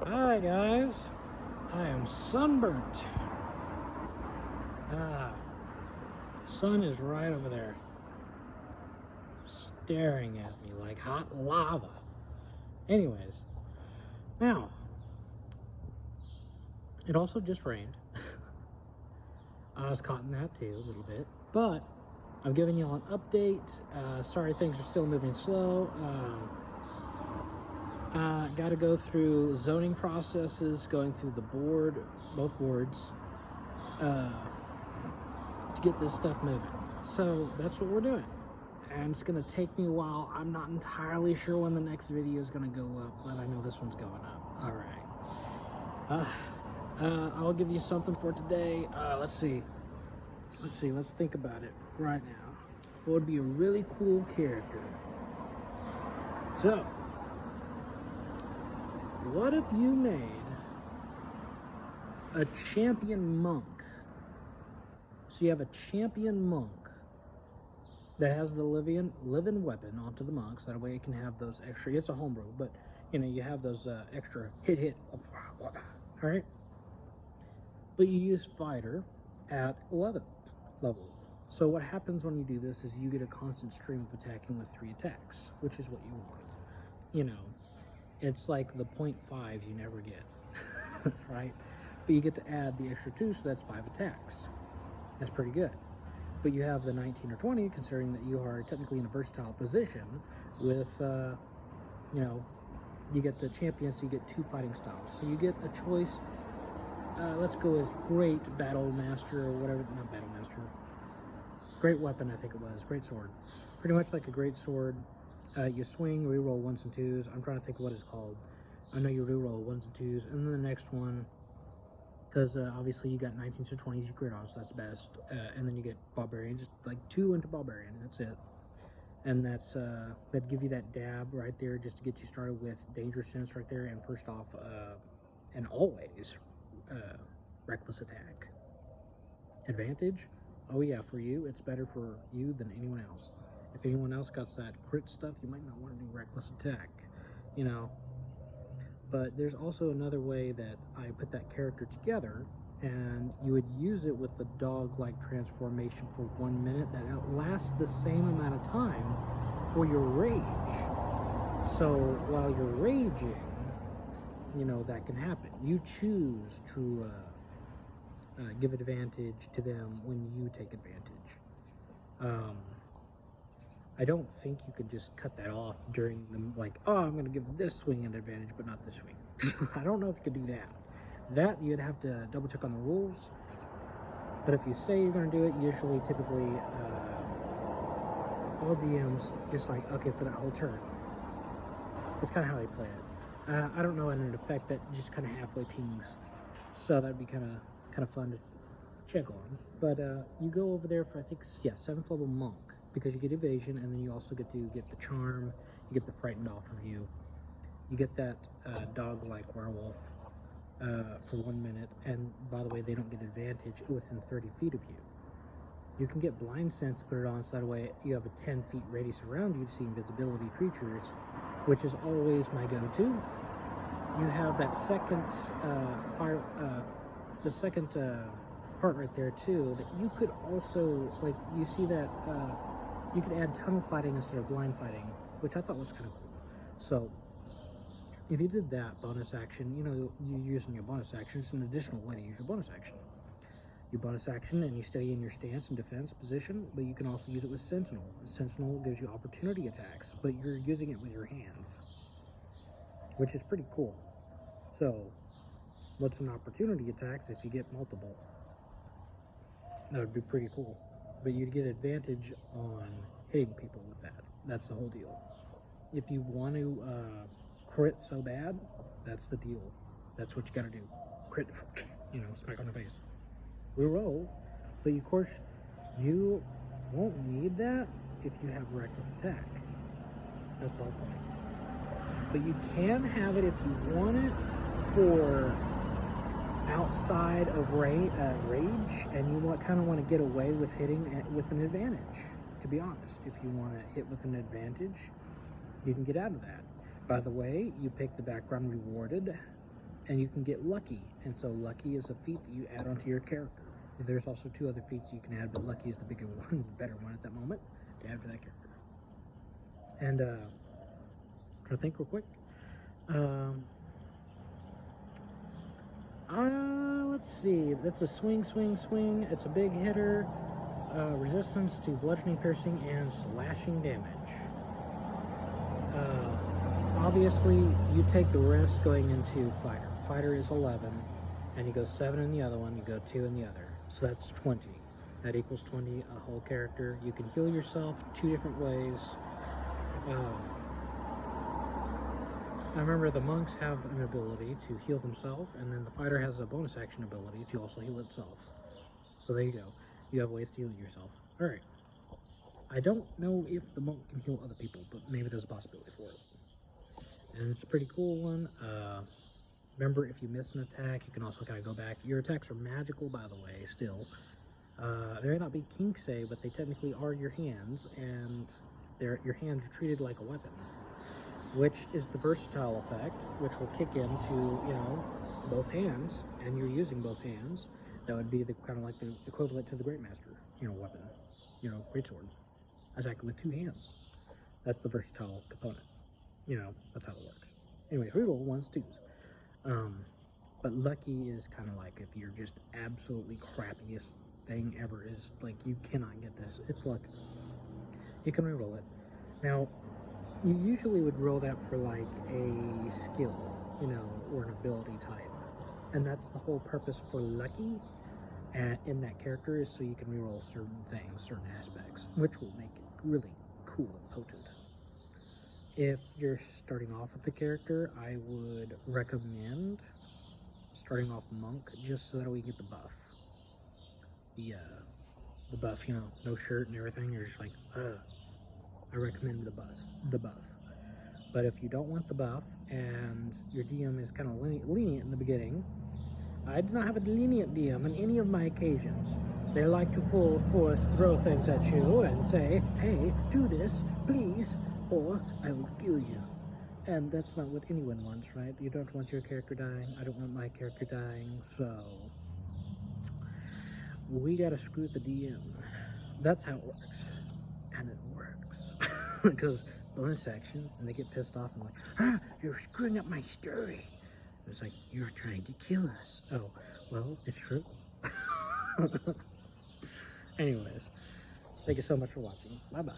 Hi guys, I am sunburnt. Sun is right over there, staring at me like hot lava. Anyways, now, it also just rained. I was caught in that too, a little bit. But, I'm giving you all an update. Sorry things are still moving slow. Got to go through zoning processes, going through the board, both boards, to get this stuff moving. So that's what we're doing. And it's going to take me a while. I'm not entirely sure when the next video is going to go up, but I know this one's going up. All right. I'll give you something for today. Let's see. Let's think about it right now. What would be a really cool character? So, what if you made a champion monk? So you have a champion monk that has the living weapon onto the monk, so that way it can have those extra, it's a homebrew, but you know, you have those extra hit, all right? But you use fighter at 11th level. So what happens when you do this is you get a constant stream of attacking with 3 attacks, which is what you want. You know, it's like the 0.5 you never get, right? But you get to add the extra 2, so that's 5 attacks. That's pretty good. But you have the 19 or 20, considering that you are technically in a versatile position with, you know, you get the champion, so you get 2 fighting styles. So you get a choice. Let's go with Great Battle Master, or whatever, not Battle Master. Great Weapon, I think it was. Great Sword. Pretty much like a Great Sword. You swing, reroll 1s and 2s. I'm trying to think of what it's called. I know you reroll 1s and 2s. And then the next one, because obviously you got 19s or 20s, you crit on, so that's best. And then you get Barbarian, just like 2 into Barbarian, that's it. And that's, that'd give you that dab right there, just to get you started with Dangerous Sense right there, and first off, and always, Reckless Attack. Advantage? Oh yeah, for you, it's better for you than anyone else. If anyone else got that crit stuff, you might not want to do Reckless Attack, you know. But there's also another way that I put that character together, and you would use it with the dog-like transformation for 1 minute that lasts the same amount of time for your rage. So while you're raging, you know, that can happen. You choose to give advantage to them when you take advantage. I don't think you could just cut that off during the, like, oh, I'm going to give this swing an advantage, but not this swing. I don't know if you could do that. That, you'd have to double check on the rules. But if you say you're going to do it, usually, typically, all DMs just like, okay, for that whole turn. That's kind of how they play it. I don't know, an effect that just kind of halfway pings. So that'd be kind of fun to check on. But you go over there for, I think, yeah, 7th level monk, because you get evasion, and then you also get to get the charm, you get the frightened off of you, you get that dog-like werewolf for 1 minute, and by the way, they don't get advantage within 30 feet of you. You can get blind sense, put it on, so that way you have a 10 feet radius around you to see invisibility creatures, which is always my go-to. You have that second part right there too, that you could also, like, you see that you could add tunnel fighting instead of blind fighting, which I thought was kind of cool. So if you did that bonus action, you know, you're using your bonus action, it's an additional way to use your bonus action. You bonus action and you stay in your stance and defense position, but you can also use it with Sentinel. Sentinel gives you opportunity attacks, but you're using it with your hands, which is pretty cool. So what's an opportunity attacks if you get multiple? That would be pretty cool. But you'd get advantage on hitting people with that. That's the whole deal. If you want to crit so bad, that's the deal. That's what you gotta do. Crit, you know, smack on the face. Reroll, but of course, you won't need that if you have Reckless Attack. That's the whole point. But you can have it if you want it for outside of rage, and you kind of want to get away with hitting with an advantage. To be honest, if you want to hit with an advantage, you can get out of that. By the way, you pick the background rewarded And you can get lucky, and so lucky is a feat that you add onto your character. There's also 2 other feats you can add, but lucky is the bigger one, the better one at that moment to add for that character. And try to think real quick. Let's see. That's a swing. It's a big hitter. Resistance to bludgeoning, piercing, and slashing damage. Obviously, you take the risk going into fighter. Fighter is 11, and you go 7 in the other one, you go 2 in the other. So that's 20. That equals 20 a whole character. You can heal yourself 2 different ways. I remember the monks have an ability to heal themselves, and then the fighter has a bonus action ability to also heal itself. So there you go. You have ways to heal yourself. Alright. I don't know if the monk can heal other people, but maybe there's a possibility for it. And it's a pretty cool one. Remember, if you miss an attack, you can also kind of go back. Your attacks are magical, by the way, still. They may not be Kinksei, but they technically are your hands, and your hands are treated like a weapon, which is the versatile effect, which will kick into, both hands, and you're using both hands. That would be the kind of like the equivalent to the Great Master, weapon, greatsword. Attacking with 2 hands. That's the versatile component. That's how it works. Anyway, reroll 1s, 2s. But lucky is kind of like if you're just absolutely crappiest thing ever is like you cannot get this. It's luck. You can reroll it. Now, you usually would roll that for like a skill, or an ability type. And that's the whole purpose for lucky in that character is so you can reroll certain things, certain aspects, which will make it really cool and potent. If you're starting off with the character, I would recommend starting off monk just so that we get the buff. The buff, no shirt and everything. You're just like, I recommend the buff. But if you don't want the buff and your DM is kind of lenient in the beginning, I do not have a lenient DM on any of my occasions. They like to full force throw things at you and say, hey, do this, please, or I will kill you. And that's not what anyone wants, right? You don't want your character dying. I don't want my character dying, so we gotta screw the DM. That's how it works. And it works. Because bonus action, and they get pissed off and like, you're screwing up my story. It's like, you're trying to kill us. Oh, well, it's true. Anyways, thank you so much for watching. Bye-bye.